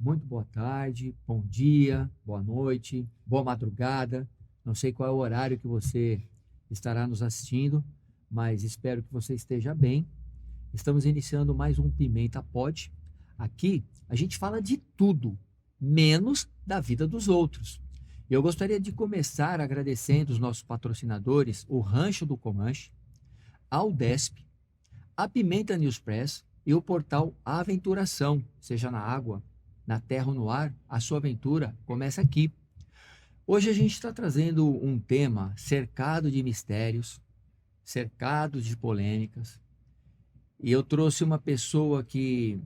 Muito boa tarde, bom dia, boa noite, boa madrugada. Não sei qual é o horário que você estará nos assistindo, mas espero que você esteja bem. Estamos iniciando mais um Pimenta Pod. Aqui a gente fala de tudo, menos da vida dos outros. Eu gostaria de começar agradecendo os nossos patrocinadores, o Rancho do Comanche, a Udesp, a Pimenta News Press e o portal Aventuração, seja na água, na terra ou no ar, a sua aventura começa aqui. Hoje a gente está trazendo um tema cercado de mistérios, cercado de polêmicas, e eu trouxe uma pessoa que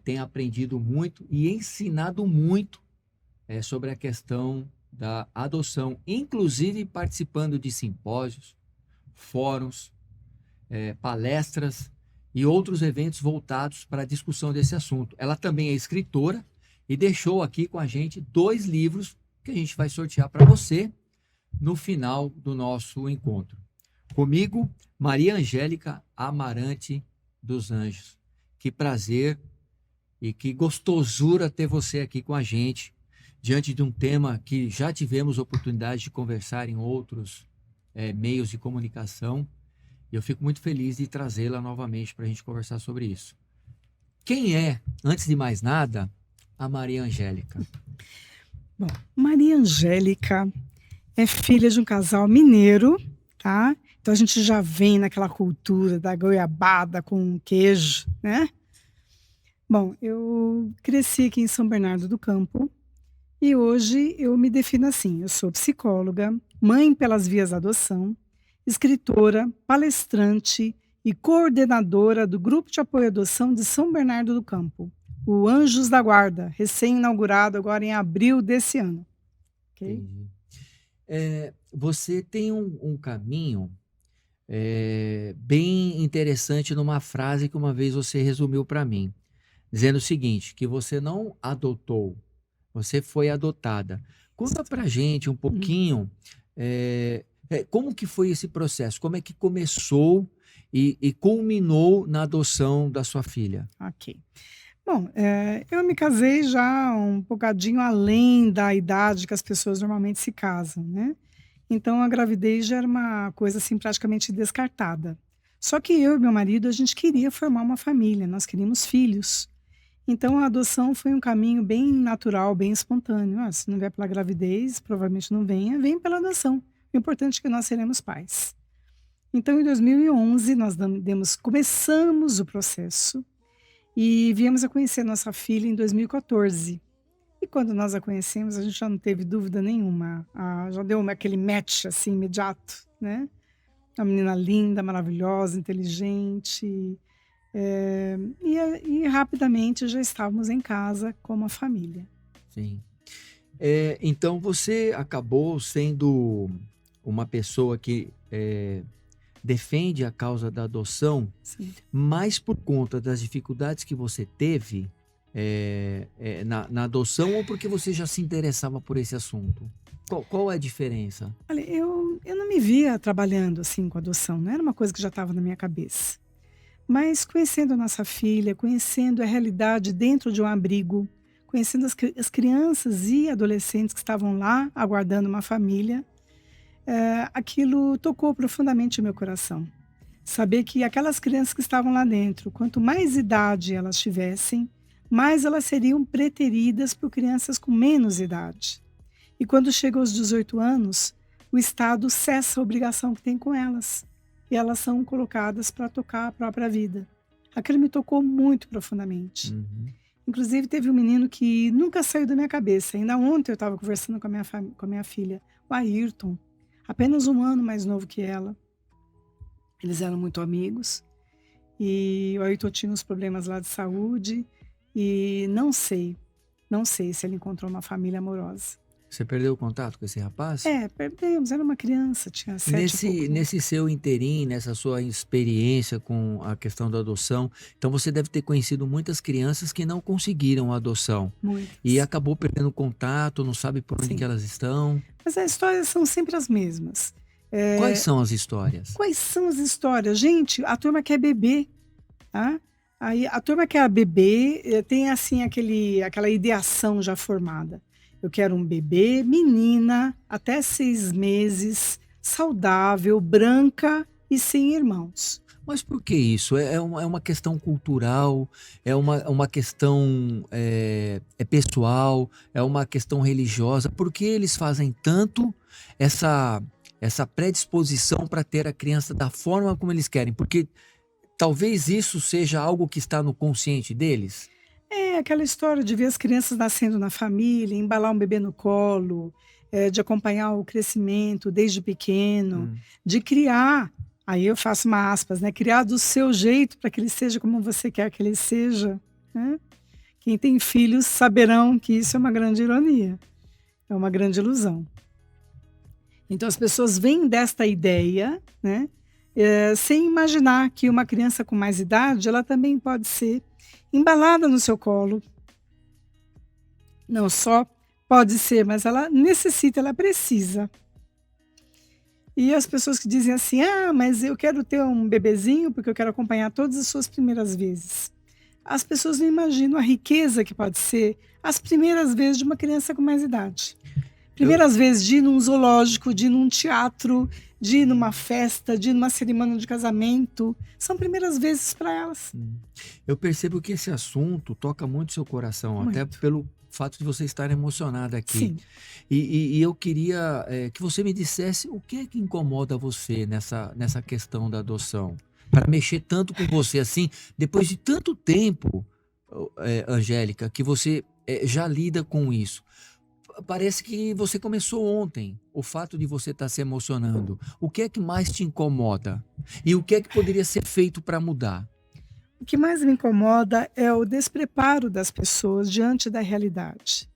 tem aprendido muito e ensinado muito sobre a questão da adoção, inclusive participando de simpósios, fóruns, palestras e outros eventos voltados para a discussão desse assunto. Ela também é escritora e deixou aqui com a gente 2 livros que a gente vai sortear para você no final do nosso encontro. Comigo, Maria Angélica Amarante dos Anjos. Que prazer e que gostosura ter você aqui com a gente, diante de um tema que já tivemos oportunidade de conversar em outros meios de comunicação. E eu fico muito feliz de trazê-la novamente para a gente conversar sobre isso. Quem é, antes de mais nada, a Maria Angélica? Bom, Maria Angélica é filha de um casal mineiro, tá? Então a gente já vem naquela cultura da goiabada com queijo, né? Bom, eu cresci aqui em São Bernardo do Campo e hoje eu me defino assim: eu sou psicóloga, mãe pelas vias da adoção, escritora, palestrante e coordenadora do Grupo de Apoio à Adoção de São Bernardo do Campo, o Anjos da Guarda, recém-inaugurado agora em abril desse ano. Okay? Entendi. Você tem um caminho bem interessante numa frase que uma vez você resumiu para mim, dizendo o seguinte, que você não adotou, você foi adotada. Conta pra gente um pouquinho como que foi esse processo, como é que começou e culminou na adoção da sua filha. Ok. Bom, eu me casei já um bocadinho além da idade que as pessoas normalmente se casam, né? Então a gravidez já era uma coisa assim praticamente descartada. Só que eu e meu marido, a gente queria formar uma família, nós queríamos filhos. Então a adoção foi um caminho bem natural, bem espontâneo. Se não vier pela gravidez, provavelmente não venha, vem pela adoção. O importante é que nós seremos pais. Então em 2011 nós começamos o processo e viemos a conhecer nossa filha em 2014. E quando nós a conhecemos, a gente já não teve dúvida nenhuma. Já deu aquele match assim imediato, né? Uma menina linda, maravilhosa, inteligente. E rapidamente já estávamos em casa com uma família. Sim. Então você acabou sendo uma pessoa que defende a causa da adoção, Sim. mas por conta das dificuldades que você teve na adoção ou porque você já se interessava por esse assunto? Qual é a diferença? Olha, eu não me via trabalhando assim com adoção, não era uma coisa que já estava na minha cabeça. Mas conhecendo a nossa filha, conhecendo a realidade dentro de um abrigo, conhecendo as crianças e adolescentes que estavam lá aguardando uma família, aquilo tocou profundamente o meu coração. Saber que aquelas crianças que estavam lá dentro, quanto mais idade elas tivessem, mais elas seriam preteridas por crianças com menos idade. E quando chegam aos 18 anos, o Estado cessa a obrigação que tem com elas. E elas são colocadas para tocar a própria vida. Aquilo me tocou muito profundamente. Uhum. Inclusive, teve um menino que nunca saiu da minha cabeça. Ainda ontem eu estava conversando com a minha filha, o Ayrton, apenas 1 ano mais novo que ela. Eles eram muito amigos. E o Ayrton tinha uns problemas lá de saúde. E não sei se ele encontrou uma família amorosa. Você perdeu o contato com esse rapaz? Perdemos. Era uma criança, tinha 7 e pouco. Nesse seu interim, nessa sua experiência com a questão da adoção, então você deve ter conhecido muitas crianças que não conseguiram a adoção. Muitas. E acabou perdendo contato, não sabe por onde que elas estão. Mas as histórias são sempre as mesmas. Quais são as histórias? Quais são as histórias? Gente, a turma quer beber. Tá? Aí a turma que é bebê tem assim aquela ideação já formada. Eu quero um bebê, menina, até 6 meses, saudável, branca e sem irmãos. Mas por que isso? É uma questão cultural, uma questão pessoal, é uma questão religiosa. Por que eles fazem tanto essa, essa predisposição para ter a criança da forma como eles querem? Porque talvez isso seja algo que está no consciente deles. É aquela história de ver as crianças nascendo na família, embalar um bebê no colo, de acompanhar o crescimento desde pequeno, Hum. de criar, aí eu faço uma aspas, né? Criar do seu jeito para que ele seja como você quer que ele seja, né? Quem tem filhos saberão que isso é uma grande ironia, é uma grande ilusão. Então as pessoas vêm desta ideia, né? Sem imaginar que uma criança com mais idade, ela também pode ser embalada no seu colo. Não só pode ser, mas ela necessita, ela precisa. E as pessoas que dizem assim, mas eu quero ter um bebezinho porque eu quero acompanhar todas as suas primeiras vezes. As pessoas não imaginam a riqueza que pode ser as primeiras vezes de uma criança com mais idade. Primeiras vezes de ir num zoológico, de ir num teatro, de ir numa festa, de ir numa cerimônia de casamento. São primeiras vezes para elas. Eu percebo que esse assunto toca muito seu coração, até Muito. pelo fato de você estar emocionada aqui. Sim. E eu queria que você me dissesse o que é que incomoda você nessa questão da adoção. Para mexer tanto com você assim, depois de tanto tempo, Angélica, que você já lida com isso. Parece que você começou ontem, o fato de você estar se emocionando. O que é que mais te incomoda? E o que é que poderia ser feito para mudar? O que mais me incomoda é o despreparo das pessoas diante da realidade.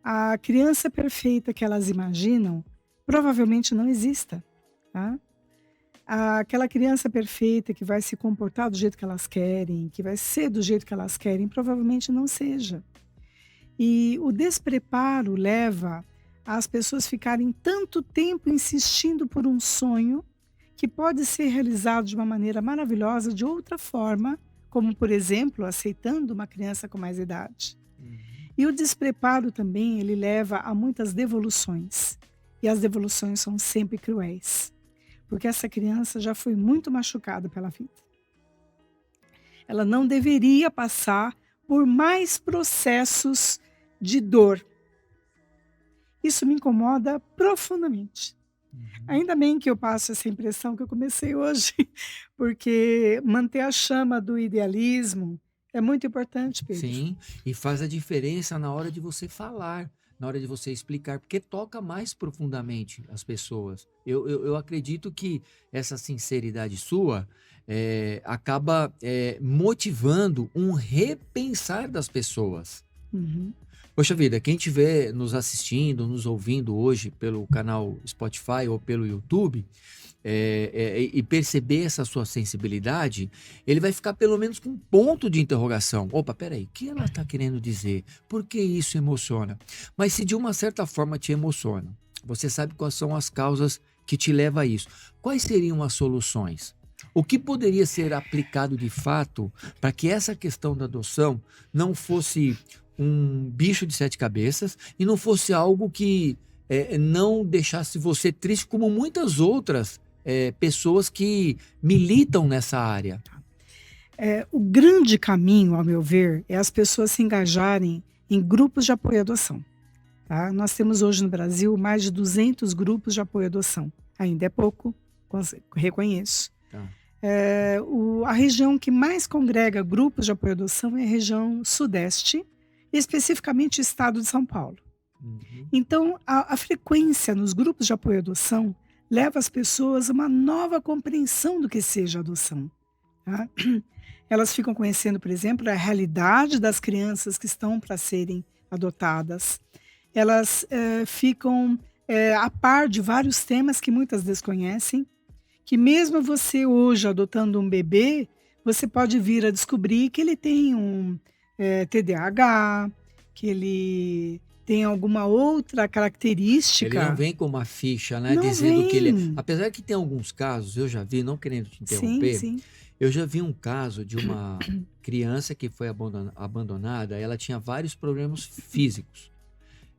A criança perfeita que elas imaginam provavelmente não exista, tá? Aquela criança perfeita que vai se comportar do jeito que elas querem, que vai ser do jeito que elas querem, provavelmente não seja. E o despreparo leva as pessoas ficarem tanto tempo insistindo por um sonho que pode ser realizado de uma maneira maravilhosa de outra forma, como, por exemplo, aceitando uma criança com mais idade. E o despreparo também, ele leva a muitas devoluções. E as devoluções são sempre cruéis, porque essa criança já foi muito machucada pela vida. Ela não deveria passar por mais processos de dor. Isso me incomoda profundamente. Ainda bem que eu passo essa impressão que eu comecei hoje, porque manter a chama do idealismo é muito importante, Pedro. Sim, e faz a diferença na hora de você falar, na hora de você explicar, porque toca mais profundamente as pessoas. Eu acredito que essa sinceridade sua acaba motivando um repensar das pessoas. Uhum. Poxa vida, quem estiver nos assistindo, nos ouvindo hoje pelo canal Spotify ou pelo YouTube, e perceber essa sua sensibilidade, ele vai ficar pelo menos com um ponto de interrogação. Opa, peraí, o que ela está querendo dizer? Por que isso emociona? Mas se de uma certa forma te emociona, você sabe quais são as causas que te levam a isso. Quais seriam as soluções? O que poderia ser aplicado de fato para que essa questão da adoção não fosse um bicho de 7 cabeças e não fosse algo que não deixasse você triste, como muitas outras pessoas que militam nessa área? O grande caminho, ao meu ver, é as pessoas se engajarem em grupos de apoio à adoção. Tá? Nós temos hoje no Brasil mais de 200 grupos de apoio à adoção. Ainda é pouco, reconheço. Tá. A região que mais congrega grupos de apoio à adoção é a região sudeste, especificamente o estado de São Paulo. Uhum. Então, a frequência nos grupos de apoio à adoção leva as pessoas a uma nova compreensão do que seja adoção. Tá? Elas ficam conhecendo, por exemplo, a realidade das crianças que estão para serem adotadas. Elas ficam a par de vários temas que muitas desconhecem, que mesmo você hoje adotando um bebê, você pode vir a descobrir que ele tem um TDAH, que ele tem alguma outra característica. Ele não vem com uma ficha, né, Não dizendo que ele... vem. Apesar que tem alguns casos, eu já vi, não querendo te interromper, Sim. Eu já vi um caso de uma criança que foi abandonada. Ela tinha vários problemas físicos.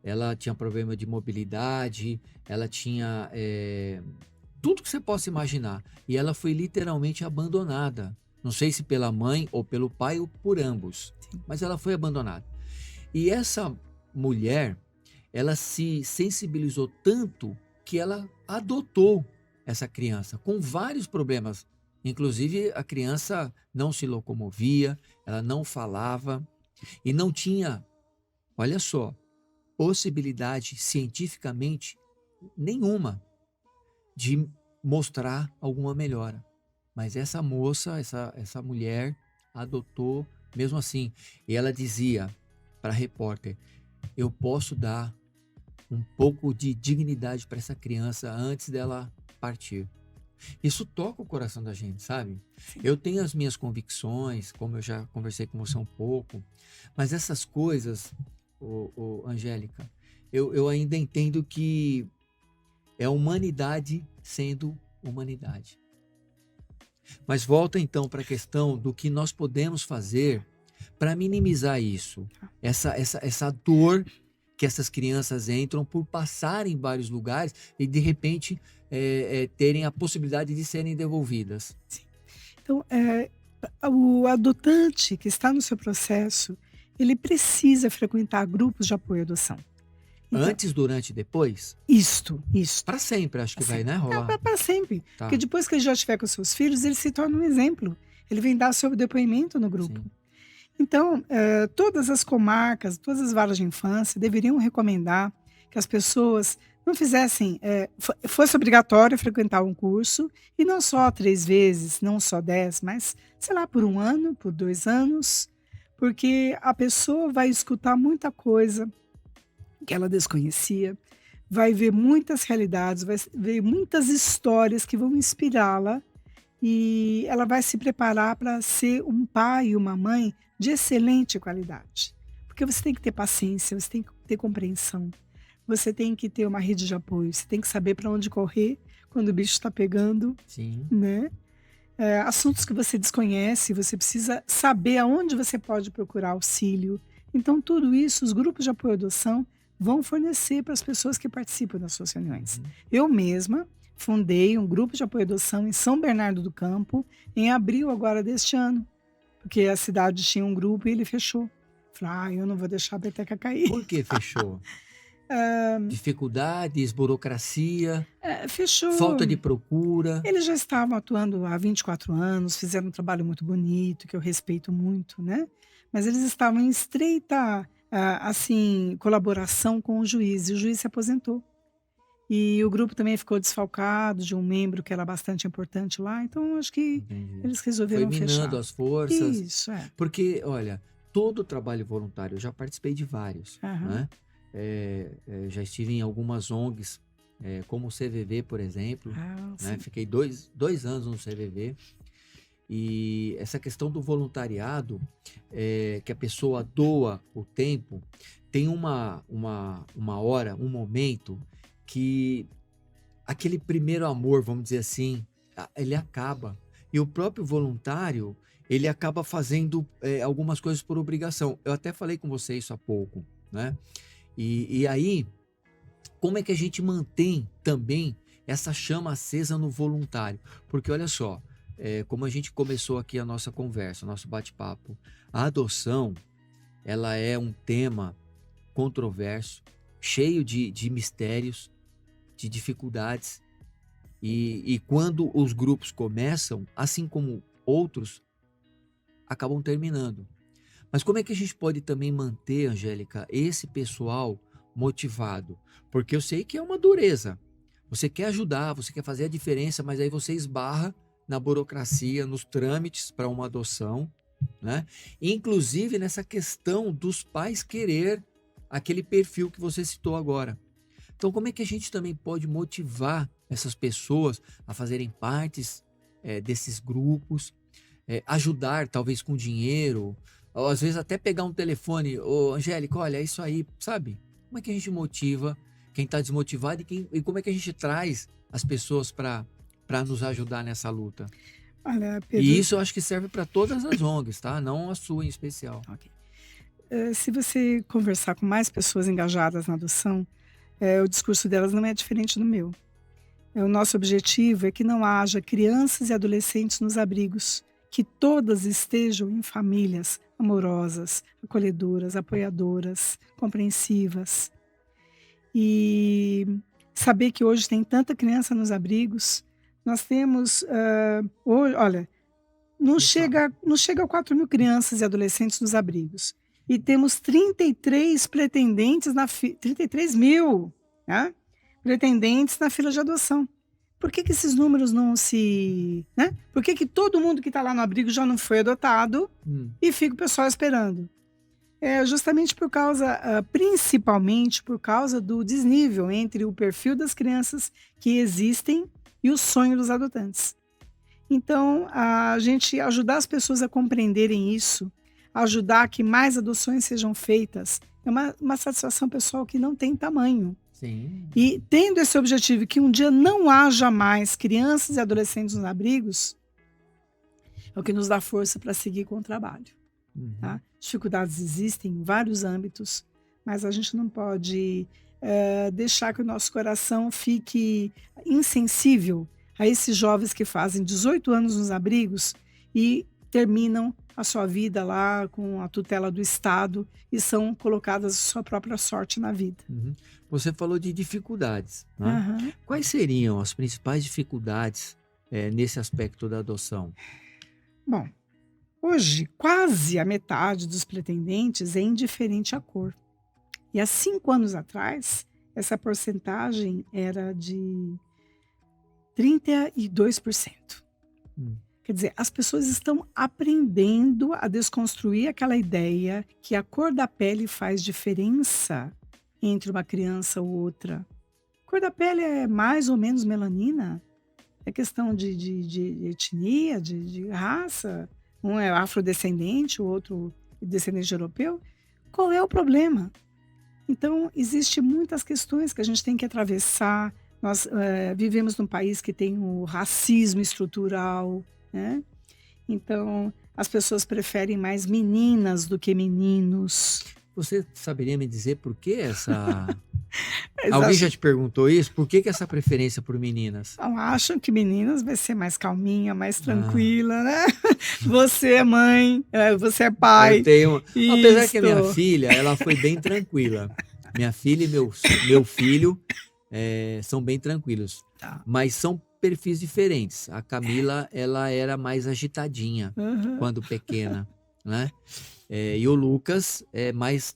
Ela tinha problema de mobilidade, ela tinha tudo que você possa imaginar. E ela foi literalmente abandonada. Não sei se pela mãe ou pelo pai ou por ambos, mas ela foi abandonada. E essa mulher, ela se sensibilizou tanto que ela adotou essa criança com vários problemas. Inclusive, a criança não se locomovia, ela não falava e não tinha, olha só, possibilidade cientificamente nenhuma de mostrar alguma melhora. Mas essa moça, essa mulher adotou mesmo assim. E ela dizia para a repórter: eu posso dar um pouco de dignidade para essa criança antes dela partir. Isso toca o coração da gente, sabe? Sim. Eu tenho as minhas convicções, como eu já conversei com você um pouco, mas essas coisas, Angélica, eu ainda entendo que é humanidade sendo humanidade. Mas volta então para a questão do que nós podemos fazer para minimizar isso, essa dor que essas crianças entram por passarem em vários lugares e de repente terem a possibilidade de serem devolvidas. Sim. Então, o adotante que está no seu processo, ele precisa frequentar grupos de apoio à adoção. Então, Antes, durante e depois? Isto. Para sempre, acho que vai, né, É rolar. para sempre. Tá. Porque depois que ele já estiver com seus filhos, ele se torna um exemplo. Ele vem dar seu depoimento no grupo. Sim. Então, todas as comarcas, todas as varas de infância deveriam recomendar que as pessoas não fizessem, fosse obrigatório frequentar um curso, e não só 3 vezes, não só 10, mas, sei lá, por 1 ano, por 2 anos, porque a pessoa vai escutar muita coisa que ela desconhecia, vai ver muitas realidades, vai ver muitas histórias que vão inspirá-la, e ela vai se preparar para ser um pai e uma mãe de excelente qualidade. Porque você tem que ter paciência, você tem que ter compreensão, você tem que ter uma rede de apoio, você tem que saber para onde correr quando o bicho está pegando, Sim. né? Assuntos que você desconhece, você precisa saber aonde você pode procurar auxílio. Então, tudo isso, os grupos de apoio à adoção vão fornecer para as pessoas que participam das suas reuniões. Eu mesma fundei um grupo de apoio à adoção em São Bernardo do Campo, em abril agora deste ano, porque a cidade tinha um grupo e ele fechou. Falei, eu não vou deixar a peteca cair. Por que fechou? Dificuldades, burocracia, Fechou. falta de procura. Eles já estavam atuando há 24 anos, fizeram um trabalho muito bonito, que eu respeito muito, né? Mas eles estavam em estreita, assim, colaboração com o juiz, e o juiz se aposentou. E o grupo também ficou desfalcado de um membro que era bastante importante lá, então acho que Entendi. eles Foi resolveram minando fechar. as forças. Isso, Porque, olha, todo trabalho voluntário, eu já participei de vários, Aham. né? Já estive em algumas ONGs, como o CVV, por exemplo, né? Sim. Fiquei dois anos no CVV. E essa questão do voluntariado, que a pessoa doa o tempo, tem uma hora, um momento que aquele primeiro amor, vamos dizer assim, ele acaba. E o próprio voluntário, ele acaba fazendo algumas coisas por obrigação. Eu até falei com você isso há pouco, né? E aí, como é que a gente mantém também essa chama acesa no voluntário? Porque olha só, como a gente começou aqui a nossa conversa, o nosso bate-papo, a adoção, ela é um tema controverso, cheio de mistérios, de dificuldades. E quando os grupos começam, assim como outros, acabam terminando. Mas como é que a gente pode também manter, Angélica, esse pessoal motivado? Porque eu sei que é uma dureza. Você quer ajudar, você quer fazer a diferença, mas aí você esbarra na burocracia, nos trâmites para uma adoção, né? Inclusive nessa questão dos pais querer aquele perfil que você citou agora. Então, como é que a gente também pode motivar essas pessoas a fazerem partes desses grupos, ajudar talvez com dinheiro, ou às vezes até pegar um telefone, Angélica, olha, é isso aí, sabe? Como é que a gente motiva quem está desmotivado e como é que a gente traz as pessoas para nos ajudar nessa luta? Olha, Pedro, E isso eu acho que serve para todas as ONGs, tá? Não a sua em especial. ok. Se você conversar com mais pessoas engajadas na adoção, o discurso delas não é diferente do meu. O nosso objetivo é que não haja crianças e adolescentes nos abrigos, que todas estejam em famílias amorosas, acolhedoras, apoiadoras, compreensivas. E saber que hoje tem tanta criança nos abrigos, nós temos, hoje, olha, não chega a 4.000 crianças e adolescentes nos abrigos. E temos 33 pretendentes 33 mil, né, pretendentes na fila de adoção. Por que esses números não se... né? Por que todo mundo que está lá no abrigo já não foi adotado e fica o pessoal esperando? Justamente por causa, principalmente por causa do desnível entre o perfil das crianças que existem e o sonho dos adotantes. Então, a gente ajudar as pessoas a compreenderem isso, ajudar que mais adoções sejam feitas, é uma satisfação pessoal que não tem tamanho. Sim. E tendo esse objetivo que um dia não haja mais crianças e adolescentes nos abrigos, é o que nos dá força para seguir com o trabalho. Tá? Dificuldades existem em vários âmbitos, mas a gente não pode deixar que o nosso coração fique insensível a esses jovens que fazem 18 anos nos abrigos e terminam a sua vida lá com a tutela do Estado e são colocadas à sua própria sorte na vida. Você falou de dificuldades, né? Quais seriam as principais dificuldades nesse aspecto da adoção? Bom, hoje quase a metade dos pretendentes é indiferente à cor. E há 5 anos atrás, essa porcentagem era de 32%. Quer dizer, as pessoas estão aprendendo a desconstruir aquela ideia que a cor da pele faz diferença entre uma criança ou outra. A cor da pele é mais ou menos melanina, é questão de etnia, de raça. Um é afrodescendente, o outro descendente europeu. Qual é o problema? Então, existem muitas questões que a gente tem que atravessar. Nós vivemos num país que tem o racismo estrutural, né? Então, as pessoas preferem mais meninas do que meninos. Você saberia me dizer por que essa... Alguém já te perguntou isso? Por que essa preferência por meninas? Acham que meninas vai ser mais calminha, mais tranquila, né? Você é mãe, você é pai. Eu tenho... Apesar que a minha filha, ela foi bem tranquila. Minha filha e meu filho são bem tranquilos. Tá. Mas são perfis diferentes. A Camila, ela era mais agitadinha quando pequena, né? E o Lucas é mais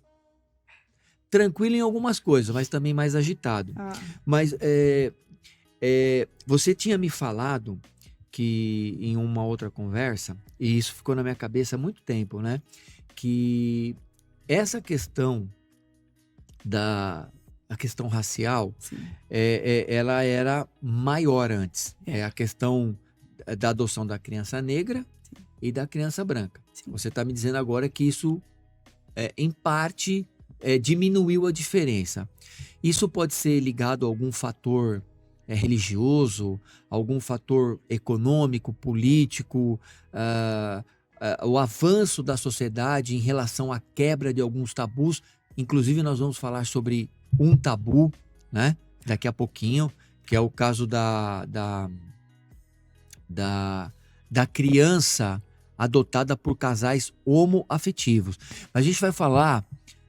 tranquilo em algumas coisas, mas também mais agitado. Mas você tinha me falado que em uma outra conversa, e isso ficou na minha cabeça há muito tempo, né? Que essa questão a questão racial, ela era maior antes. É a questão da adoção da criança negra e da criança branca. Sim. Você está me dizendo agora que isso, em parte, diminuiu a diferença. Isso pode ser ligado a algum fator religioso, algum fator econômico, político, o avanço da sociedade em relação à quebra de alguns tabus. Inclusive, nós vamos falar sobre um tabu, né? Daqui a pouquinho, que é o caso da criança adotada por casais homoafetivos. Mas a gente vai falar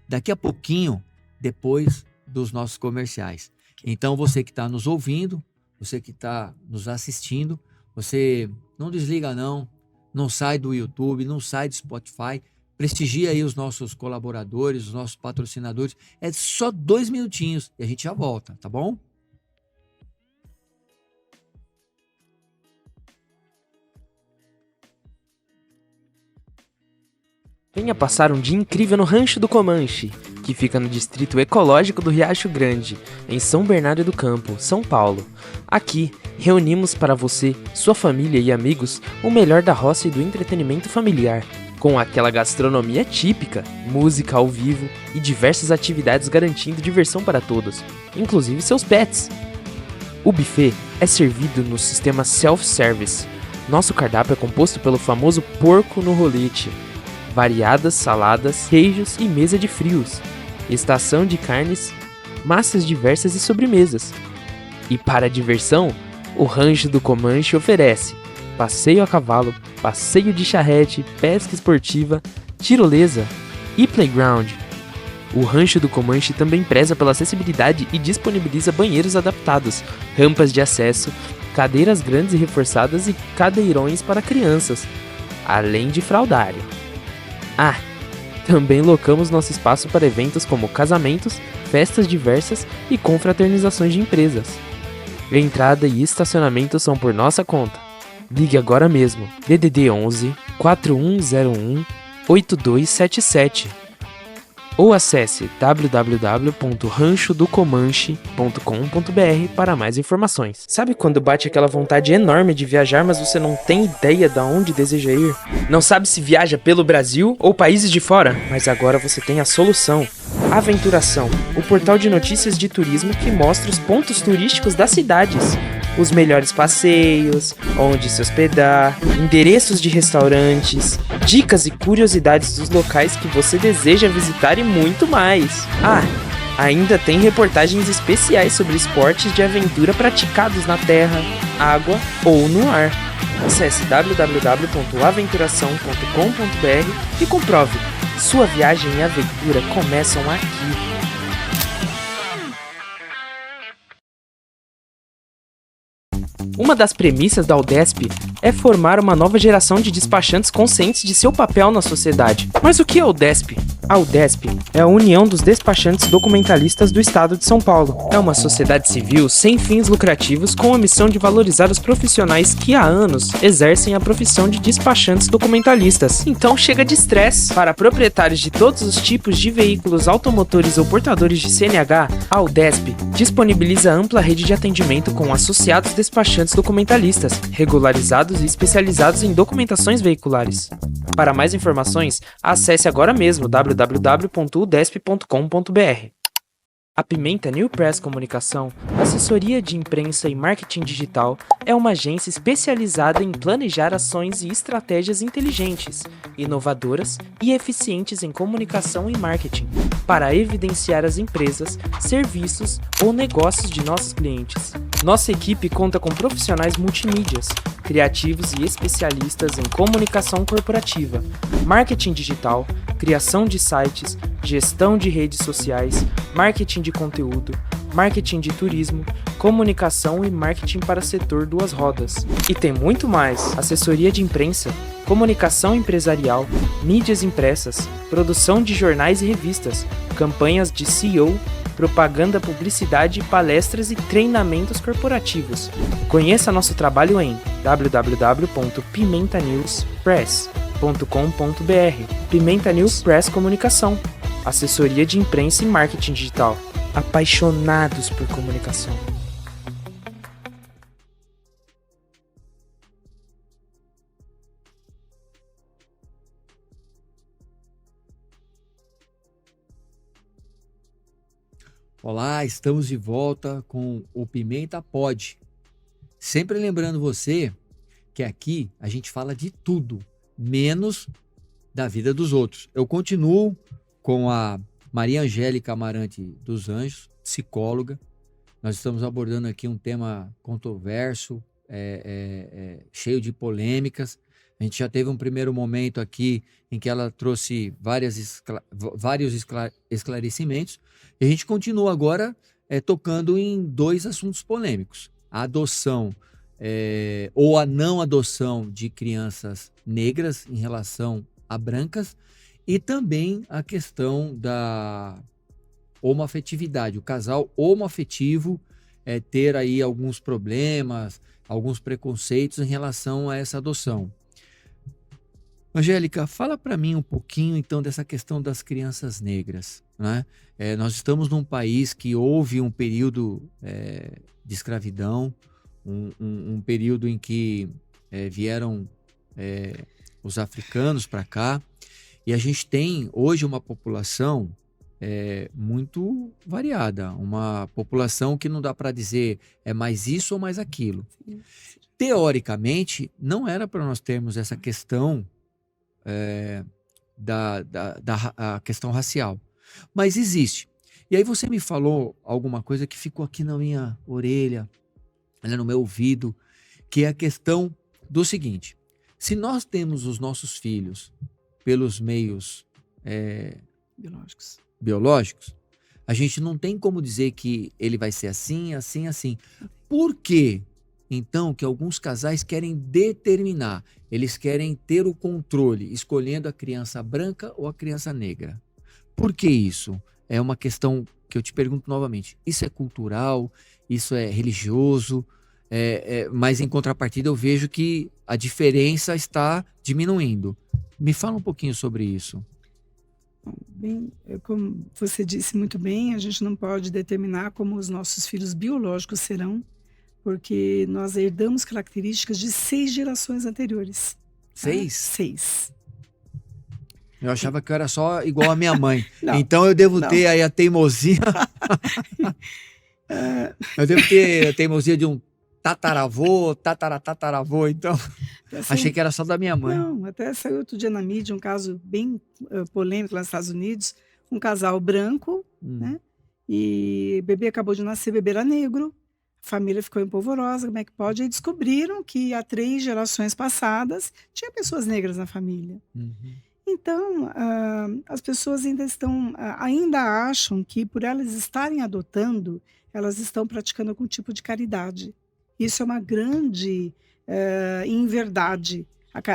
daqui a pouquinho, depois dos nossos comerciais. Então, você que está nos ouvindo, você que está nos assistindo, você não desliga não sai do YouTube, não sai do Spotify, prestigia aí os nossos colaboradores, os nossos patrocinadores. É só 2 minutinhos e a gente já volta, tá bom? Venha passar um dia incrível no Rancho do Comanche, que fica no distrito ecológico do Riacho Grande, em São Bernardo do Campo, São Paulo. Aqui, reunimos para você, sua família e amigos, o melhor da roça e do entretenimento familiar, com aquela gastronomia típica, música ao vivo e diversas atividades garantindo diversão para todos, inclusive seus pets. O buffet é servido no sistema self-service. Nosso cardápio é composto pelo famoso porco no rolete, variadas saladas, queijos e mesa de frios, estação de carnes, massas diversas e sobremesas. E para a diversão, o Rancho do Comanche oferece passeio a cavalo, passeio de charrete, pesca esportiva, tirolesa e playground. O Rancho do Comanche também preza pela acessibilidade e disponibiliza banheiros adaptados, rampas de acesso, cadeiras grandes e reforçadas e cadeirões para crianças, além de fraldário. Também locamos nosso espaço para eventos como casamentos, festas diversas e confraternizações de empresas. Entrada e estacionamento são por nossa conta. Ligue agora mesmo, DDD 11 4101 8277 ou acesse www.ranchodocomanche.com.br para mais informações. Sabe quando bate aquela vontade enorme de viajar, mas você não tem ideia de onde deseja ir? Não sabe se viaja pelo Brasil ou países de fora? Mas agora você tem a solução. Aventuração, o portal de notícias de turismo que mostra os pontos turísticos das cidades, os melhores passeios, onde se hospedar, endereços de restaurantes, dicas e curiosidades dos locais que você deseja visitar e muito mais. Ainda tem reportagens especiais sobre esportes de aventura praticados na terra, água ou no ar. Acesse www.aventuração.com.br e comprove. Sua viagem e aventura começam aqui. Uma das premissas da UDESP é formar uma nova geração de despachantes conscientes de seu papel na sociedade. Mas o que é a UDESP? A UDESP é a União dos Despachantes Documentalistas do Estado de São Paulo. É uma sociedade civil sem fins lucrativos com a missão de valorizar os profissionais que há anos exercem a profissão de despachantes documentalistas. Então chega de estresse. Para proprietários de todos os tipos de veículos automotores ou portadores de CNH, a UDESP disponibiliza ampla rede de atendimento com associados despachantes documentalistas, regularizados e especializados em documentações veiculares. Para mais informações, acesse agora mesmo www.udesp.com.br. A Pimenta New Press Comunicação, assessoria de imprensa e marketing digital, é uma agência especializada em planejar ações e estratégias inteligentes, inovadoras e eficientes em comunicação e marketing, para evidenciar as empresas, serviços ou negócios de nossos clientes. Nossa equipe conta com profissionais multimídias, criativos e especialistas em comunicação corporativa, marketing digital, criação de sites, gestão de redes sociais, marketing de conteúdo, marketing de turismo, comunicação e marketing para setor duas rodas. E tem muito mais: assessoria de imprensa, comunicação empresarial, mídias impressas, produção de jornais e revistas, campanhas de SEO, propaganda, publicidade, palestras e treinamentos corporativos. Conheça nosso trabalho em www.pimentanewspress.com.br. Pimenta News Press Comunicação, assessoria de imprensa e marketing digital. Apaixonados por comunicação. Olá, estamos de volta com o Pimenta Pod. Sempre lembrando você que aqui a gente fala de tudo, menos da vida dos outros. Eu continuo com a Maria Angélica Amarante dos Anjos, psicóloga. Nós estamos abordando aqui um tema controverso, cheio de polêmicas. A gente já teve um primeiro momento aqui em que ela trouxe vários esclarecimentos. E a gente continua agora tocando em dois assuntos polêmicos. A adoção ou a não adoção de crianças negras em relação a brancas e também a questão da homoafetividade. O casal homoafetivo ter aí alguns problemas, alguns preconceitos em relação a essa adoção. Angélica, fala para mim um pouquinho então dessa questão das crianças negras, né? Nós estamos num país que houve um período de escravidão, um período em que vieram os africanos para cá, e a gente tem hoje uma população muito variada, uma população que não dá para dizer é mais isso ou mais aquilo. teoricamente, não era para nós termos essa questão a questão racial. Mas existe. E aí você me falou alguma coisa que ficou aqui na minha orelha, no meu ouvido, que é a questão do seguinte: se nós temos os nossos filhos pelos meios biológicos, a gente não tem como dizer que ele vai ser assim, assim, assim. Por quê? Então, que alguns casais querem determinar, eles querem ter o controle, escolhendo a criança branca ou a criança negra. Por que isso? É uma questão que eu te pergunto novamente. Isso é cultural? Isso é religioso? Mas em contrapartida eu vejo que a diferença está diminuindo. Me fala um pouquinho sobre isso. Bem, como você disse muito bem, a gente não pode determinar como os nossos filhos biológicos serão, porque nós herdamos características de 6 gerações anteriores. 6? 6. Eu achava que eu era só igual a minha mãe. Não, então eu devo não. ter aí a teimosia. Eu devo ter a teimosia de um tataravô, então achei que era só da minha mãe. Não, até saiu outro dia na mídia um caso bem polêmico lá nos Estados Unidos, um casal branco, né? E o bebê acabou de nascer, o bebê era negro, a família ficou empolvorosa, como é que pode? Aí descobriram que há 3 gerações passadas tinha pessoas negras na família. Então, as pessoas ainda acham que por elas estarem adotando, elas estão praticando algum tipo de caridade. Isso é uma grande inverdade.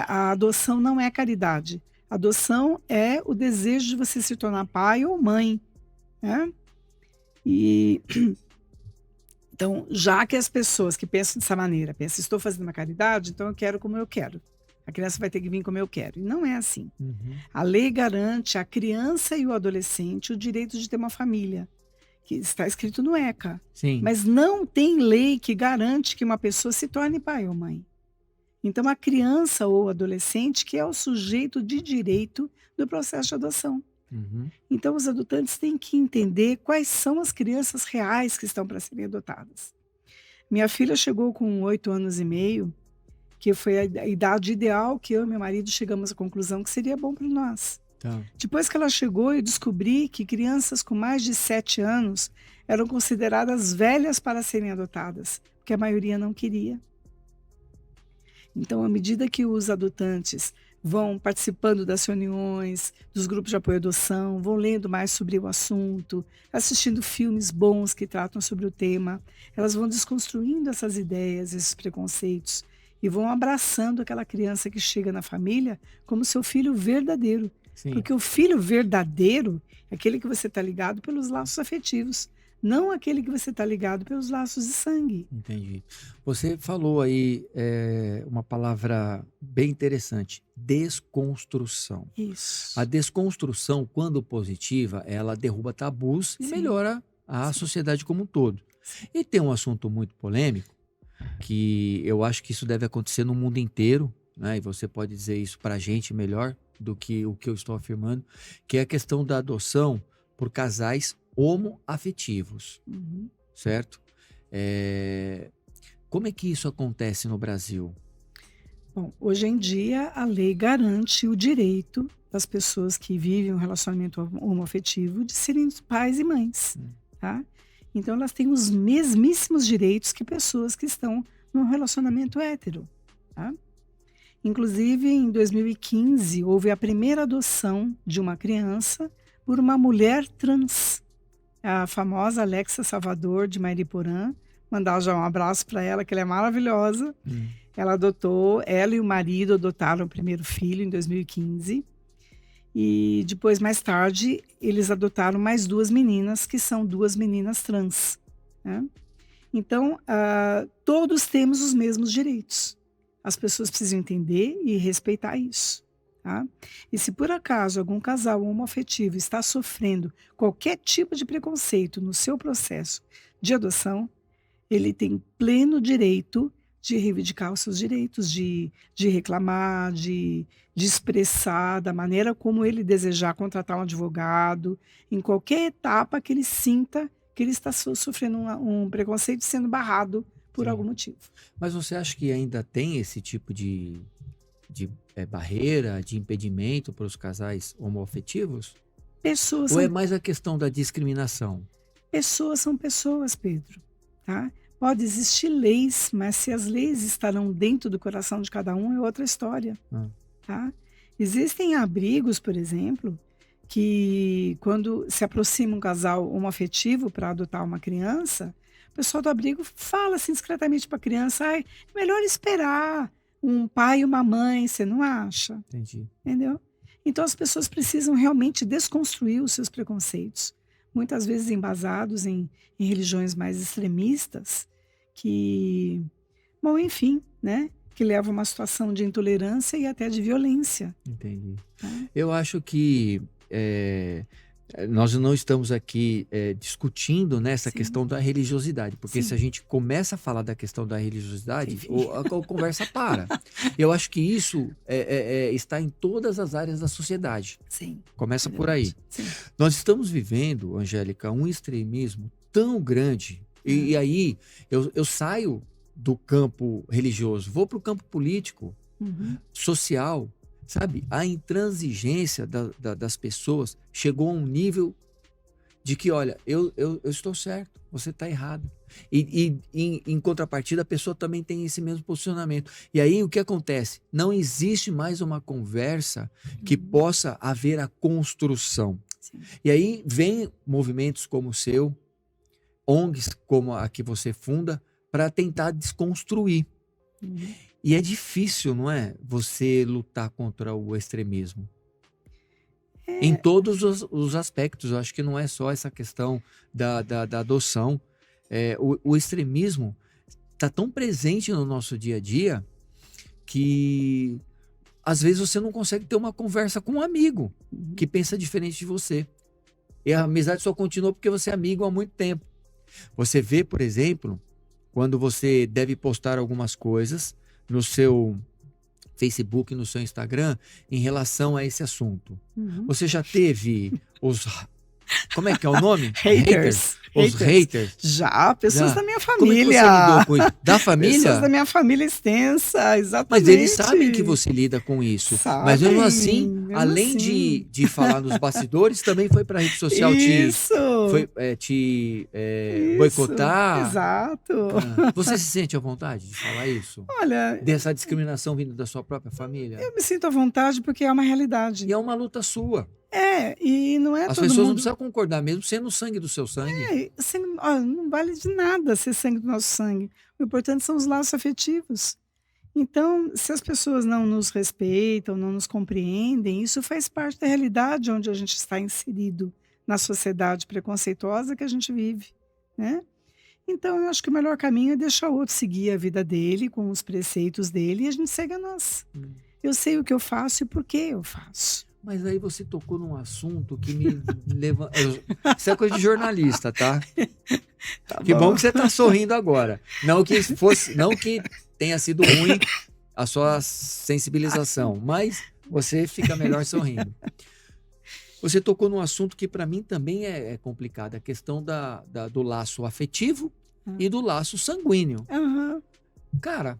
A adoção não é caridade. A adoção é o desejo de você se tornar pai ou mãe, né? Então, já que as pessoas que pensam dessa maneira, pensam, estou fazendo uma caridade, então eu quero como eu quero. A criança vai ter que vir como eu quero. E não é assim. A lei garante à criança e ao adolescente o direito de ter uma família, que está escrito no ECA. Sim. Mas não tem lei que garante que uma pessoa se torne pai ou mãe. Então, a criança ou adolescente que é o sujeito de direito do processo de adoção. Então, os adotantes têm que entender quais são as crianças reais que estão para serem adotadas. Minha filha chegou com 8 anos e meio, que foi a idade ideal que eu e meu marido chegamos à conclusão que seria bom para nós. Tá. Depois que ela chegou, eu descobri que crianças com mais de 7 anos eram consideradas velhas para serem adotadas, porque a maioria não queria. Então, à medida que os adotantes vão participando das reuniões, dos grupos de apoio à adoção, vão lendo mais sobre o assunto, assistindo filmes bons que tratam sobre o tema, elas vão desconstruindo essas ideias, esses preconceitos, e vão abraçando aquela criança que chega na família como seu filho verdadeiro. Sim. Porque o filho verdadeiro é aquele que você está ligado pelos laços afetivos, não aquele que você está ligado pelos laços de sangue. Entendi. Você falou aí uma palavra bem interessante, desconstrução. Isso. A desconstrução, quando positiva, ela derruba tabus e Sim. melhora a sociedade como um todo. E tem um assunto muito polêmico, que eu acho que isso deve acontecer no mundo inteiro, né? E você pode dizer isso para a gente melhor do que o que eu estou afirmando, que é a questão da adoção por casais homoafetivos, certo? Como é que isso acontece no Brasil? Bom, hoje em dia a lei garante o direito das pessoas que vivem um relacionamento homoafetivo de serem pais e mães, tá? Então elas têm os mesmíssimos direitos que pessoas que estão num relacionamento hétero, tá? Inclusive, em 2015, houve a primeira adoção de uma criança por uma mulher trans, a famosa Alexa Salvador, de Mariporã. Mandar já um abraço para ela, que ela é maravilhosa. Ela adotou, ela e o marido adotaram o primeiro filho em 2015. E depois, mais tarde, eles adotaram mais 2 meninas, que são 2 meninas trans, né? Então, todos temos os mesmos direitos. As pessoas precisam entender e respeitar isso, tá? E se por acaso algum casal homoafetivo está sofrendo qualquer tipo de preconceito no seu processo de adoção, ele tem pleno direito de reivindicar os seus direitos, de reclamar, de expressar da maneira como ele desejar, contratar um advogado, em qualquer etapa que ele sinta que ele está sofrendo um preconceito, sendo barrado por Sim. algum motivo. Mas você acha que ainda tem esse tipo barreira, de impedimento para os casais homoafetivos? Pessoas Ou é são, mais a questão da discriminação? pessoas são pessoas, Pedro, tá? Pode existir leis, mas se as leis estarão dentro do coração de cada um é outra história, Ah, tá? Existem abrigos, por exemplo, que quando se aproxima um casal homoafetivo para adotar uma criança, o pessoal do abrigo fala assim discretamente para a criança, ai, melhor esperar um pai e uma mãe, você não acha? entendi. Entendeu? Então as pessoas precisam realmente desconstruir os seus preconceitos, muitas vezes embasados em religiões mais extremistas, que, bom, enfim, né, que levam a uma situação de intolerância e até de violência. Entendi. Tá? Eu acho que nós não estamos aqui discutindo nessa Sim. questão da religiosidade, porque Sim. se a gente começa a falar da questão da religiosidade, Enfim. a conversa para. Eu acho que isso está em todas as áreas da sociedade. Sim. Começa é por aí. verdade. Sim. Nós estamos vivendo, Angélica, um extremismo tão grande. E aí eu saio do campo religioso, vou para o campo político, Uhum. social, sabe? A intransigência das pessoas chegou a um nível de que, olha, eu estou certo, você está errado. E em contrapartida, a pessoa também tem esse mesmo posicionamento. E aí o que acontece? Não existe mais uma conversa que possa haver a construção. Sim. E aí vem movimentos como o seu, ONGs como a que você funda, para tentar desconstruir. Uhum. E é difícil, não é? Você lutar contra o extremismo. Em todos os aspectos. Eu acho que não é só essa questão da adoção. O extremismo está tão presente no nosso dia a dia que às vezes você não consegue ter uma conversa com um amigo que pensa diferente de você. E a amizade só continua porque você é amigo há muito tempo. Você vê, por exemplo, quando você deve postar algumas coisas no seu Facebook, no seu Instagram, em relação a esse assunto. Uhum. Você já teve os... Como é que é o nome? Haters. Os haters. Já, pessoas Já. da minha Como é que você família. lidou com isso? Da Pessoas família? da minha família extensa, exatamente. Mas eles sabem que você lida com isso. Mas mesmo assim, Mesmo além assim. de falar nos bastidores, também foi para a rede social Isso. te Isso, boicotar. Exato. Ah, você se sente à vontade de falar isso? Olha, Dessa discriminação vindo da sua própria família? eu me sinto à vontade porque é uma realidade. E é uma luta sua. E não é As todo pessoas não mundo... precisam concordar, mesmo sendo o sangue do seu sangue. Olha, não vale de nada ser sangue do nosso sangue. O importante são os laços afetivos. Então, se as pessoas não nos respeitam, não nos compreendem, isso faz parte da realidade onde a gente está inserido, na sociedade preconceituosa que a gente vive, né? Então, eu acho que o melhor caminho é deixar o outro seguir a vida dele, com os preceitos dele, e a gente segue a nossa. Eu sei o que eu faço e por que eu faço. Mas aí você tocou num assunto que me leva... Isso é coisa de jornalista, tá? Que bom que você está sorrindo agora. Não que tenha sido ruim a sua sensibilização, mas você fica melhor sorrindo. Você tocou num assunto que para mim também é complicado, a questão do laço afetivo e do laço sanguíneo. Aham. Cara,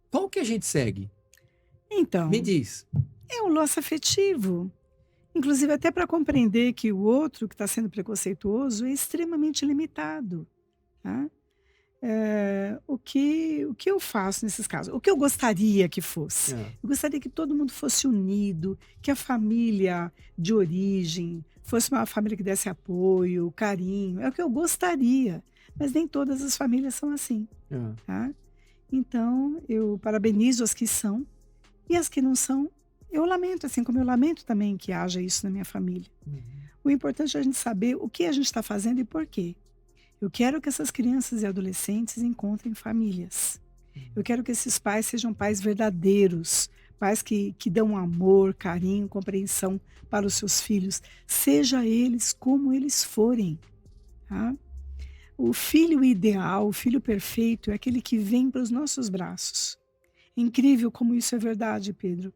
qual que a gente segue? Então, Me diz. é o laço afetivo. Inclusive, até para compreender que o outro que está sendo preconceituoso é extremamente limitado. Tá? O que eu faço nesses casos? O que eu gostaria que fosse? Eu gostaria que todo mundo fosse unido, que a família de origem fosse uma família que desse apoio, carinho. É o que eu gostaria. Mas nem todas as famílias são assim. Tá? Então, eu parabenizo as que são. E as que não são, eu lamento, assim como eu lamento também que haja isso na minha família. O importante é a gente saber o que a gente está fazendo e por quê. Eu quero que essas crianças e adolescentes encontrem famílias. Eu quero que esses pais sejam pais verdadeiros, pais que dão amor, carinho, compreensão para os seus filhos, seja eles como eles forem. Tá? O filho ideal, o filho perfeito é aquele que vem para os nossos braços. É incrível como isso é verdade, Pedro.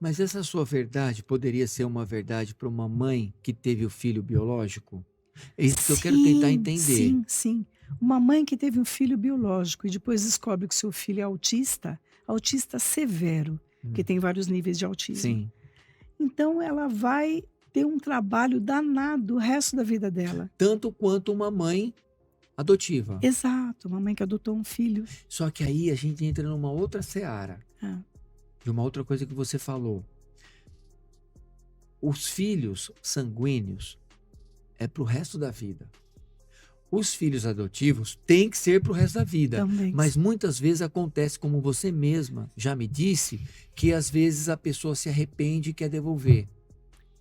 Mas essa sua verdade poderia ser uma verdade para uma mãe que teve o filho biológico? É isso que eu quero tentar entender. Sim. Uma mãe que teve um filho biológico e depois descobre que seu filho é autista severo, que tem vários níveis de autismo. Sim. Então ela vai ter um trabalho danado o resto da vida dela. Tanto quanto uma mãe adotiva. Exato, uma mãe que adotou um filho. Só que aí a gente entra numa outra seara. Ah. De uma outra coisa que você falou. Os filhos sanguíneos é pro resto da vida. Os filhos adotivos têm que ser pro resto da vida. Também. Mas muitas vezes acontece, como você mesma já me disse, que às vezes a pessoa se arrepende e quer devolver.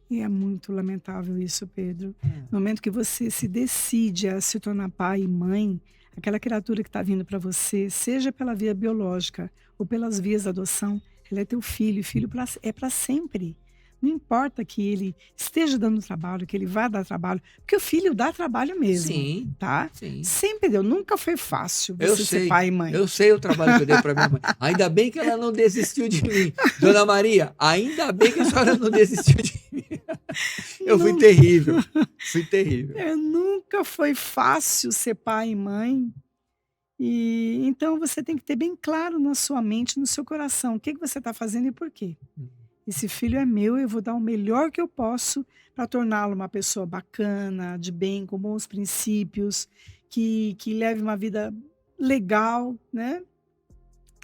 E é muito lamentável isso, Pedro. No momento que você se decide a se tornar pai e mãe, aquela criatura que está vindo para você, seja pela via biológica ou pelas vias da adoção, ela é teu filho, e filho é para sempre. Não importa que ele esteja dando trabalho, que ele vá dar trabalho, porque o filho dá trabalho mesmo, Sim, tá? sim. Sempre deu, nunca foi fácil Eu você sei, ser pai e mãe. eu sei o trabalho que eu dei para minha mãe. Ainda bem que ela não desistiu de mim. Dona Maria, ainda bem que a senhora não desistiu de mim. Eu fui terrível, fui terrível. Nunca foi fácil ser pai e mãe. E então você tem que ter bem claro na sua mente, no seu coração, o que você está fazendo e por quê. Esse filho é meu, eu vou dar o melhor que eu posso para torná-lo uma pessoa bacana, de bem, com bons princípios, que leve uma vida legal, né?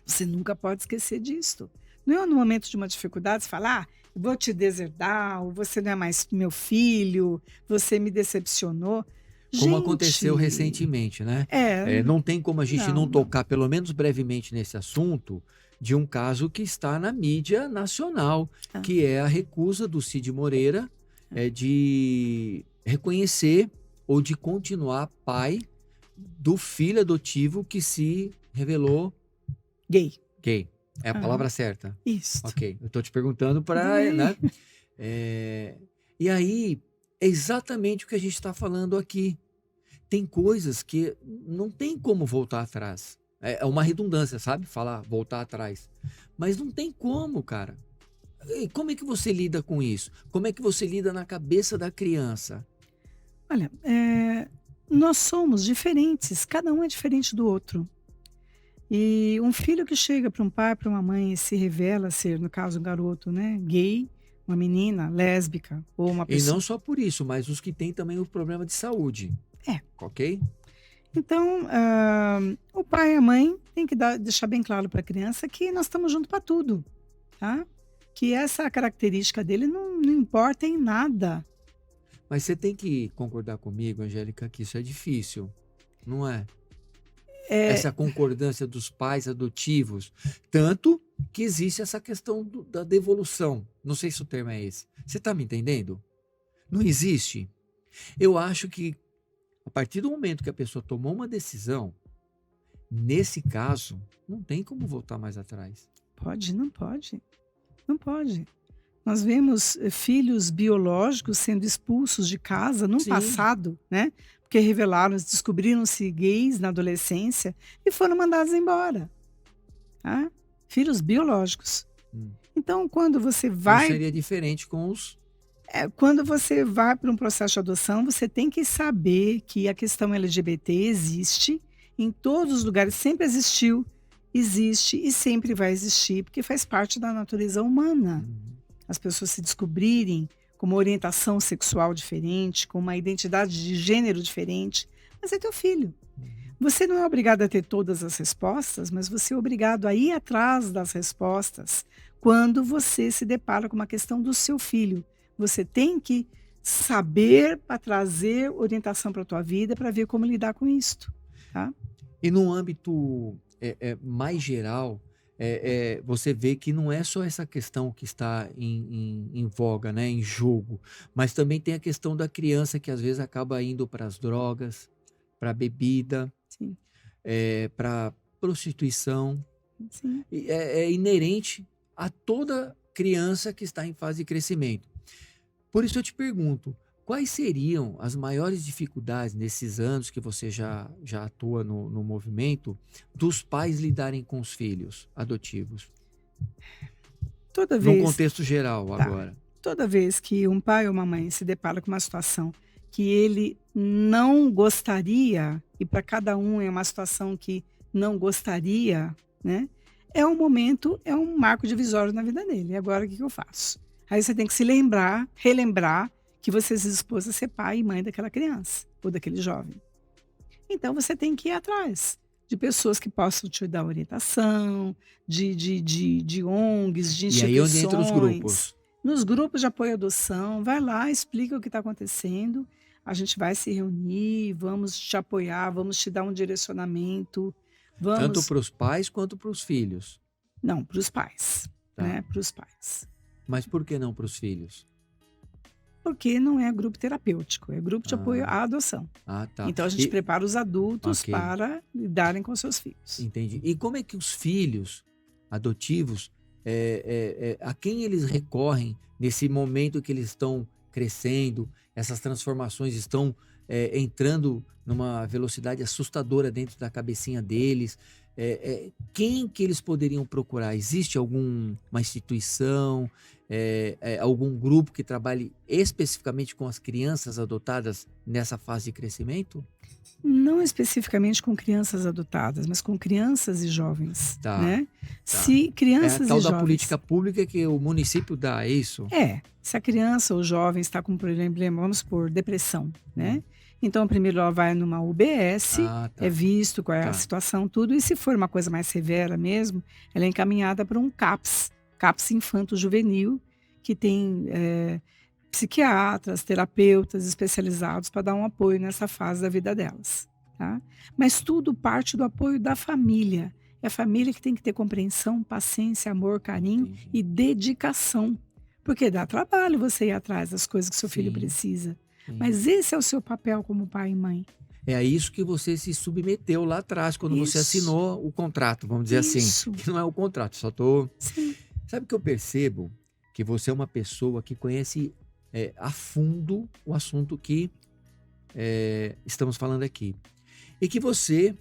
Você nunca pode esquecer disso. Não é no momento de uma dificuldade você falar, eu vou te deserdar, ou você não é mais meu filho, você me decepcionou. Como aconteceu recentemente, né? Não tem como a gente não tocar, pelo menos brevemente, nesse assunto, de um caso que está na mídia nacional, que é a recusa do Cid Moreira de reconhecer ou de continuar pai do filho adotivo que se revelou gay. É a palavra certa? Isso. Ok, eu estou te perguntando para... Né? E aí, é exatamente o que a gente está falando aqui. Tem coisas que não tem como voltar atrás. É uma redundância, sabe? Falar, voltar atrás. Mas não tem como, cara. E como é que você lida com isso? Como é que você lida na cabeça da criança? Olha, nós somos diferentes. Cada um é diferente do outro. E um filho que chega para um pai, para uma mãe e se revela ser, no caso, um garoto, né, gay, uma menina lésbica ou uma pessoa... E não só por isso, mas os que têm também o problema de saúde. Ok? Então, o pai e a mãe têm que deixar bem claro para a criança que nós estamos juntos para tudo, tá? Que essa característica dele não importa em nada. Mas você tem que concordar comigo, Angélica, que isso é difícil, não é? Essa concordância dos pais adotivos. Tanto que existe essa questão da devolução. Não sei se o termo é esse. Você está me entendendo? Não existe. Eu acho que a partir do momento que a pessoa tomou uma decisão, nesse caso, não tem como voltar mais atrás. Não pode. Não pode. Nós vemos filhos biológicos sendo expulsos de casa no passado, né? Porque descobriram-se gays na adolescência e foram mandados embora. Tá? Filhos biológicos. Então, quando você vai... Não seria diferente com os... Quando você vai para um processo de adoção, você tem que saber que a questão LGBT existe em todos os lugares, sempre existiu, existe e sempre vai existir, porque faz parte da natureza humana. As pessoas se descobrirem com uma orientação sexual diferente, com uma identidade de gênero diferente, mas é teu filho. Você não é obrigado a ter todas as respostas, mas você é obrigado a ir atrás das respostas quando você se depara com uma questão do seu filho. Você tem que saber para trazer orientação para a tua vida, para ver como lidar com isso. Tá? E no âmbito mais geral, você vê que não é só essa questão que está em voga, né, em jogo, mas também tem a questão da criança que às vezes acaba indo para as drogas, para a bebida, para prostituição. Sim. É inerente a toda criança que está em fase de crescimento. Por isso eu te pergunto, quais seriam as maiores dificuldades nesses anos que você já atua no movimento, dos pais lidarem com os filhos adotivos? Toda vez... No contexto geral agora. Toda vez que um pai ou uma mãe se depara com uma situação que ele não gostaria, e para cada um é uma situação que não gostaria, né? É um momento, é um marco divisório na vida dele. E agora o que eu faço? Aí você tem que se lembrar, relembrar que você se dispôs a ser pai e mãe daquela criança ou daquele jovem. Então você tem que ir atrás de pessoas que possam te dar orientação, de ONGs, de E aí onde instituições. entram os grupos? Nos grupos de apoio à adoção, vai lá, explica o que está acontecendo. A gente vai se reunir, vamos te apoiar, vamos te dar um direcionamento. Tanto Vamos. para os pais quanto para os filhos. Não, para os pais. Tá. Né? Para os pais. Mas por que não para os filhos? Porque não é grupo terapêutico, é grupo de apoio Ah. à adoção. Ah, tá. Então a gente E- prepara os adultos Ok. para lidarem com seus filhos. Entendi. E como é que os filhos adotivos, a quem eles recorrem nesse momento que eles estão crescendo, essas transformações estão entrando numa velocidade assustadora dentro da cabecinha deles? Quem que eles poderiam procurar? Existe alguma instituição, algum grupo que trabalhe especificamente com as crianças adotadas nessa fase de crescimento? Não especificamente com crianças adotadas, mas com crianças e jovens. Tá, Né? tá. Se É crianças a tal e da jovens. política pública que o município dá, é isso? Se a criança ou jovem está com um problema, vamos supor, depressão, né? Então, primeiro ela vai numa UBS, Ah, tá. é visto qual é Tá. a situação, tudo, e se for uma coisa mais severa mesmo, ela é encaminhada para um CAPS infanto-juvenil, que tem psiquiatras, terapeutas especializados para dar um apoio nessa fase da vida delas, tá? Mas tudo parte do apoio da família. É a família que tem que ter compreensão, paciência, amor, carinho Entendi. e dedicação. Porque dá trabalho você ir atrás das coisas que seu filho Sim. precisa. Sim. Mas esse é o seu papel como pai e mãe. É a isso que você se submeteu lá atrás, quando você Isso. assinou o contrato, vamos dizer Isso. assim. Que não é o contrato, só tô... Sim. Sabe que eu percebo? Que você é uma pessoa que conhece a fundo o assunto que estamos falando aqui. E que você,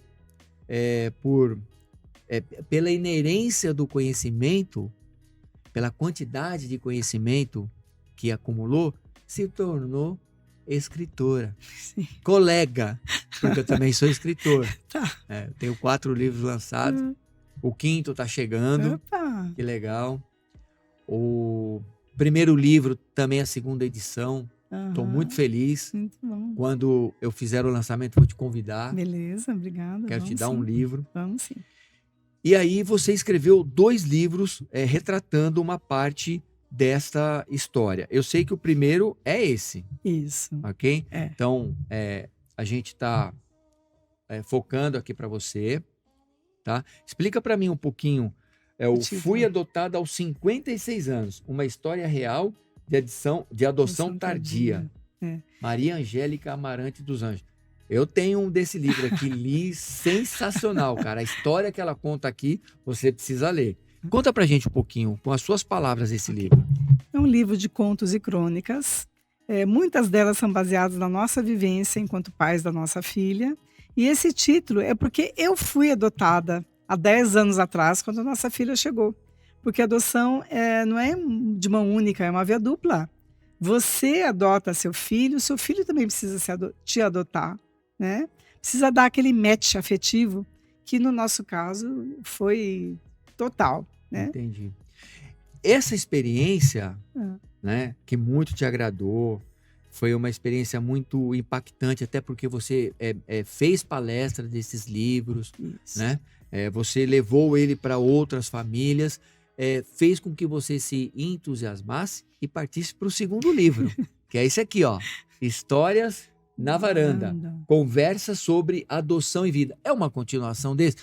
pela inerência do conhecimento, pela quantidade de conhecimento que acumulou, se tornou escritora. Sim. Colega, porque eu também sou escritor. Tá. Eu tenho 4 livros lançados, o 5º está chegando, Opa. que legal. O primeiro livro, também a 2ª edição, estou Aham. muito feliz. Muito bom. Quando eu fizer o lançamento, vou te convidar, Beleza, obrigada. quero te Vamos dar sim. um livro. Vamos sim. E aí você escreveu 2 livros retratando uma parte desta história. Eu sei que o primeiro é esse, Isso. ok? É. Então, a gente está focando aqui para você, tá? Explica para mim um pouquinho. Eu título. fui adotada aos 56 anos, uma história real de adoção tardia. Maria Angélica Amarante dos Anjos. Eu tenho um desse livro aqui, li, sensacional, cara. A história que ela conta aqui, você precisa ler. Conta pra gente um pouquinho, com as suas palavras, esse livro. É um livro de contos e crônicas. Muitas delas são baseadas na nossa vivência enquanto pais da nossa filha. E esse título é porque eu fui adotada há 10 anos atrás, quando a nossa filha chegou. Porque a adoção não é de mão única, é uma via dupla. Você adota seu filho também precisa te adotar, né? Precisa dar aquele match afetivo, que no nosso caso foi total, né? Entendi. Essa experiência, né, que muito te agradou, foi uma experiência muito impactante, até porque você fez palestra desses livros, Isso. né? Você levou ele para outras famílias, fez com que você se entusiasmasse e partisse para o 2º livro, que é esse aqui, ó, Histórias na Varanda, conversa sobre adoção e vida. É uma continuação desse?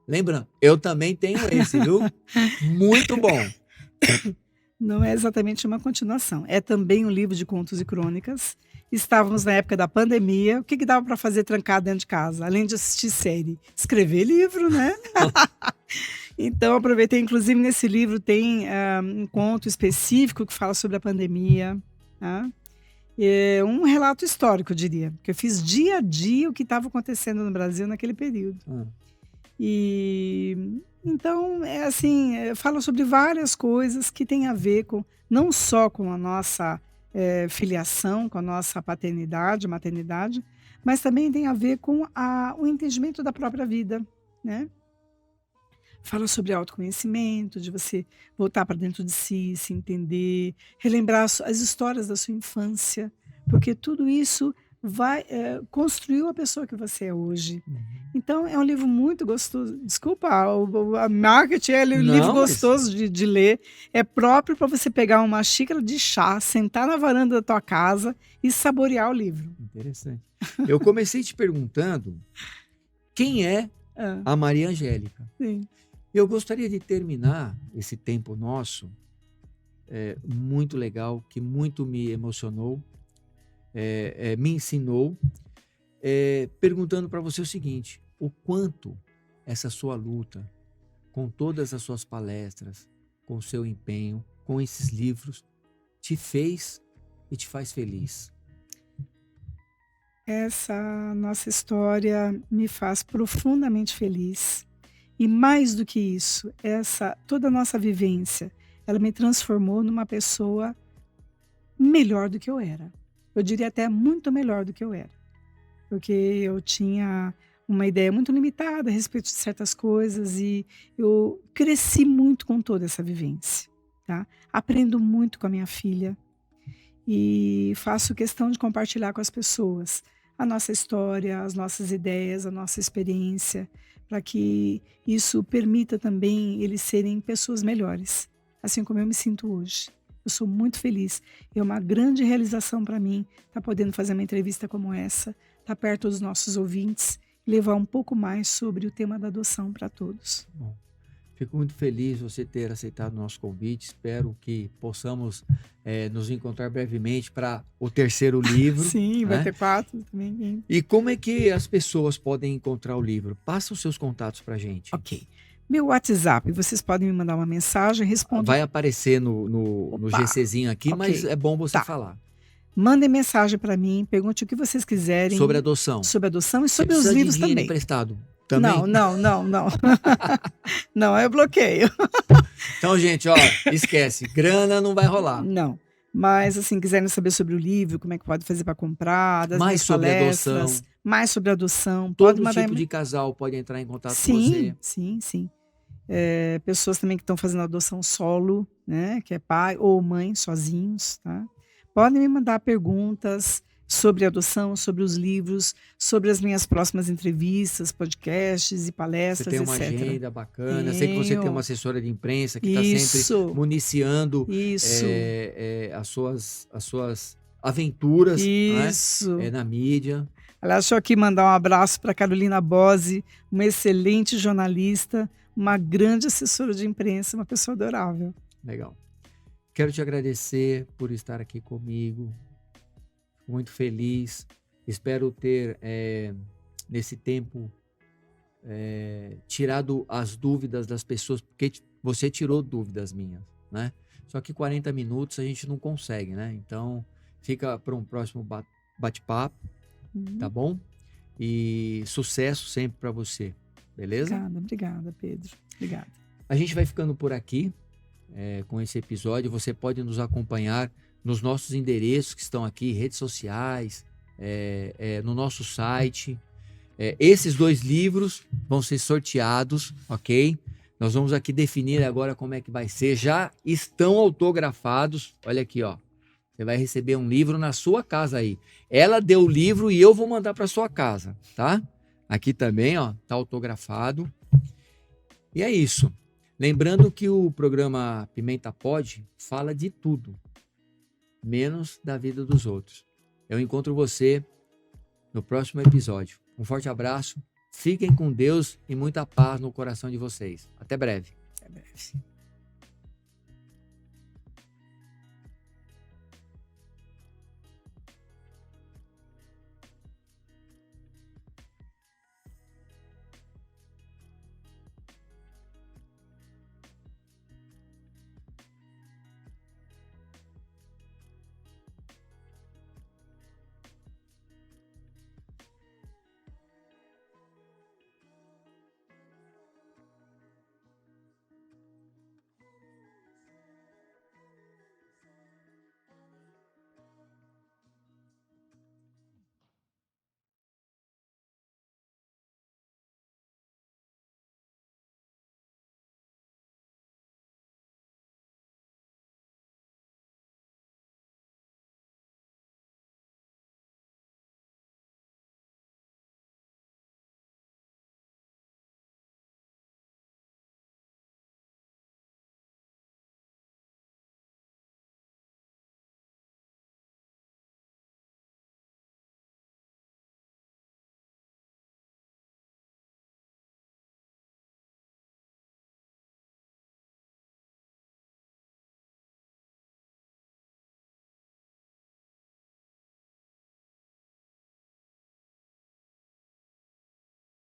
Lembrando, eu também tenho esse, viu? Muito bom. Não é exatamente uma continuação. É também um livro de contos e crônicas. Estávamos na época da pandemia. O que dava para fazer trancado dentro de casa? Além de assistir série, escrever livro, né? Então, aproveitei. Inclusive, nesse livro tem um conto específico que fala sobre a pandemia. Tá? Um relato histórico, eu diria. Porque eu fiz dia a dia o que estava acontecendo no Brasil naquele período. E então, fala sobre várias coisas que têm a ver com, não só com a nossa filiação, com a nossa paternidade, maternidade, mas também tem a ver com o entendimento da própria vida, né? Fala sobre autoconhecimento, de você voltar para dentro de si, se entender, relembrar as histórias da sua infância, porque tudo isso construiu a pessoa que você é hoje. Então, é um livro muito gostoso. Desculpa, a marketing é um livro gostoso de ler. É próprio para você pegar uma xícara de chá, sentar na varanda da tua casa e saborear o livro. Interessante. Eu comecei te perguntando quem é a Maria Angélica. Sim. Eu gostaria de terminar esse tempo nosso, muito legal, que muito me emocionou, me ensinou, perguntando para você o seguinte: o quanto essa sua luta, com todas as suas palestras, com o seu empenho, com esses livros, te fez e te faz feliz? Essa nossa história me faz profundamente feliz. E mais do que isso, toda a nossa vivência, ela me transformou numa pessoa melhor do que eu era. Eu diria até muito melhor do que eu era. Porque eu tinha uma ideia muito limitada a respeito de certas coisas e eu cresci muito com toda essa vivência. Tá? Aprendo muito com a minha filha e faço questão de compartilhar com as pessoas a nossa história, as nossas ideias, a nossa experiência, para que isso permita também eles serem pessoas melhores, assim como eu me sinto hoje. Eu sou muito feliz. É uma grande realização para mim estar podendo fazer uma entrevista como essa, estar perto dos nossos ouvintes, levar um pouco mais sobre o tema da adoção para todos. Bom, fico muito feliz você ter aceitado o nosso convite. Espero que possamos nos encontrar brevemente para o terceiro livro. Sim, vai né? ter 4 também. E como é que as pessoas podem encontrar o livro? Passa os seus contatos para a gente. Ok. Meu WhatsApp, vocês podem me mandar uma mensagem, respondo. Vai aparecer no GCzinho aqui, Ok. mas é bom você Tá. falar. Mandem mensagem para mim, pergunte o que vocês quiserem. Sobre adoção. Sobre adoção e Você sobre os precisa de livros dinheiro também. emprestado também? Não. Não, eu bloqueio. Então, gente, ó, esquece. Grana não vai rolar. Não. Mas, assim, quiserem saber sobre o livro, como é que pode fazer para comprar, das Mais minhas sobre palestras, adoção. mais sobre adoção, pode Todo mandar tipo de casal pode entrar em contato com Sim, você. sim. Pessoas também que estão fazendo adoção solo, né? Que é pai ou mãe sozinhos, tá? Podem me mandar perguntas sobre adoção, sobre os livros, sobre as minhas próximas entrevistas, podcasts e Você palestras, tem uma etc. agenda bacana. Sei que você tem Tenho. uma assessora de imprensa que está sempre Isso, municiando isso, as suas aventuras, né? isso. Na mídia. Aliás, deixa eu aqui mandar um abraço para Carolina Bose, uma excelente jornalista, uma grande assessora de imprensa, uma pessoa adorável. Legal. Quero te agradecer por estar aqui comigo. Fico muito feliz. Espero ter, nesse tempo, tirado as dúvidas das pessoas, porque você tirou dúvidas minhas, né? Só que 40 minutos a gente não consegue, né? Então, fica para um próximo bate-papo, tá bom? E sucesso sempre para você, beleza? Obrigada, Pedro. Obrigada. A gente vai ficando por aqui com esse episódio. Você pode nos acompanhar nos nossos endereços que estão aqui, redes sociais, no nosso site. Esses 2 livros vão ser sorteados, ok? Nós vamos aqui definir agora como é que vai ser. Já estão autografados. Olha aqui, ó. Você vai receber um livro na sua casa aí. Ela deu o livro e eu vou mandar para sua casa, tá? Aqui também, ó, tá autografado. E é isso. Lembrando que o programa Pimenta Pod fala de tudo, menos da vida dos outros. Eu encontro você no próximo episódio. Um forte abraço, fiquem com Deus e muita paz no coração de vocês. Até breve. Até breve.